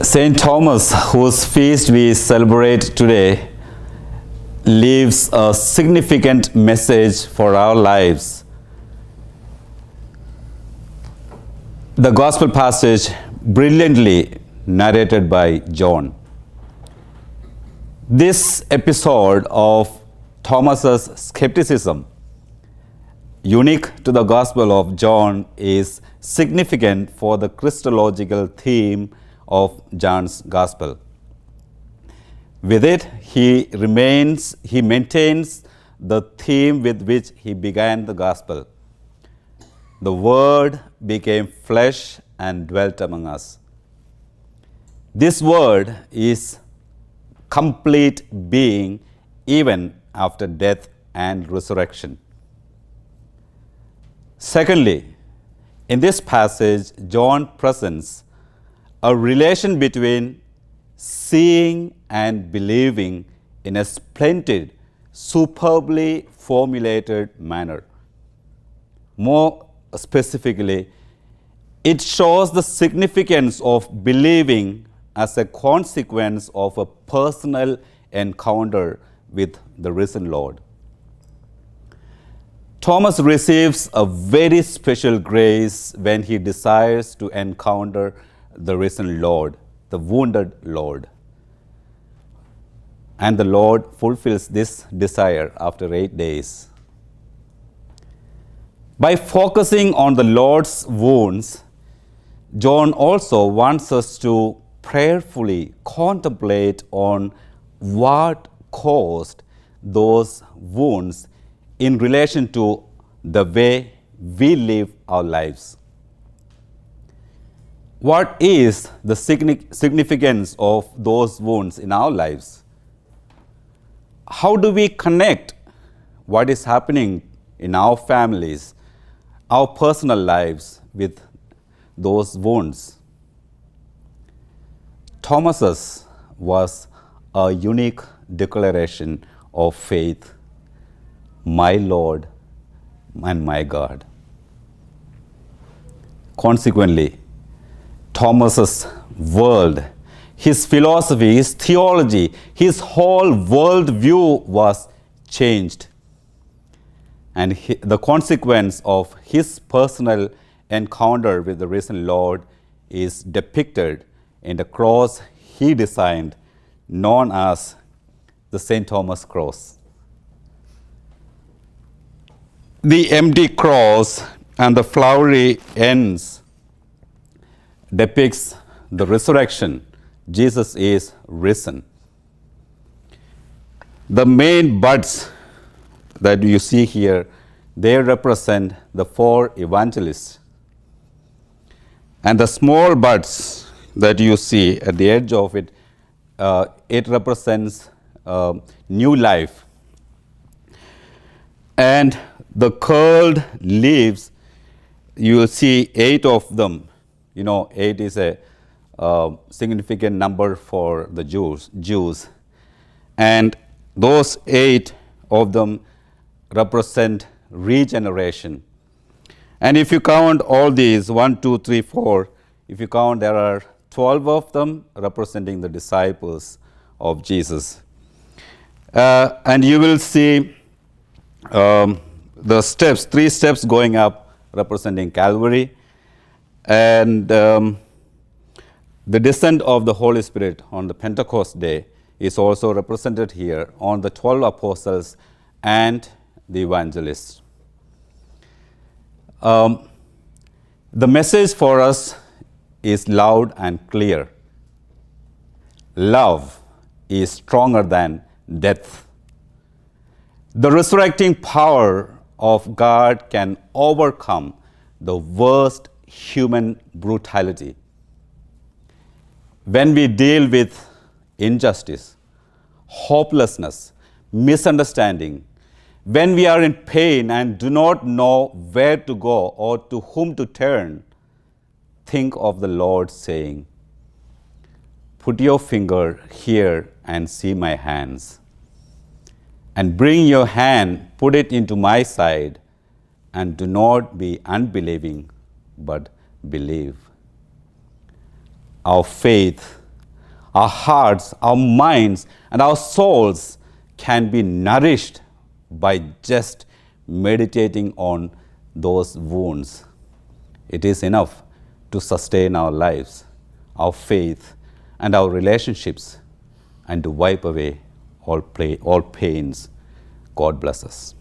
Saint Thomas, whose feast we celebrate today, leaves a significant message for our lives. The Gospel passage brilliantly narrated by John. This episode of Thomas's skepticism, unique to the Gospel of John, is significant for the Christological theme of John's Gospel. With it, he maintains the theme with which he began the Gospel. The Word became flesh and dwelt among us. This Word is complete being even after death and resurrection. Secondly, in this passage, John presents a relation between seeing and believing in a splendid, superbly formulated manner. More specifically, it shows the significance of believing as a consequence of a personal encounter with the risen Lord. Thomas receives a very special grace when he desires to encounter the risen Lord, the wounded Lord. And the Lord fulfills this desire after 8 days. By focusing on the Lord's wounds, John also wants us to prayerfully contemplate on what caused those wounds in relation to the way we live our lives. What is the significance of those wounds in our lives? How do we connect what is happening in our families, our personal lives, with those wounds? Thomas's was a unique declaration of faith, my Lord and my God. Consequently, Thomas's world, his philosophy, his theology, his whole worldview was changed. And the consequence of his personal encounter with the risen Lord is depicted in the cross he designed, known as the St. Thomas cross. The empty cross and the flowery ends depicts the resurrection. Jesus is risen. The main buds that you see here, they represent the 4 evangelists. And the small buds that you see at the edge of it, it represents new life. And the curled leaves, you will see 8 of them. You know, 8 is a significant number for the Jews. And those 8 of them represent regeneration. And if you count all these, 1, 2, 3, 4, if you count, there are 12 of them representing the disciples of Jesus. And you will see the steps, 3 steps going up representing Calvary. And the descent of the Holy Spirit on the Pentecost day is also represented here on the 12 apostles and the evangelists. The message for us is loud and clear. Love is stronger than death. The resurrecting power of God can overcome the worst human brutality. When we deal with injustice, hopelessness, misunderstanding, when we are in pain and do not know where to go or to whom to turn, think of the Lord saying, "Put your finger here and see my hands, and bring your hand, put it into my side, and do not be unbelieving, but believe." Our faith our hearts, our minds, and our souls can be nourished by just meditating on those wounds. It is enough to sustain our lives, our faith, and our relationships, and to wipe away all pains. God bless us.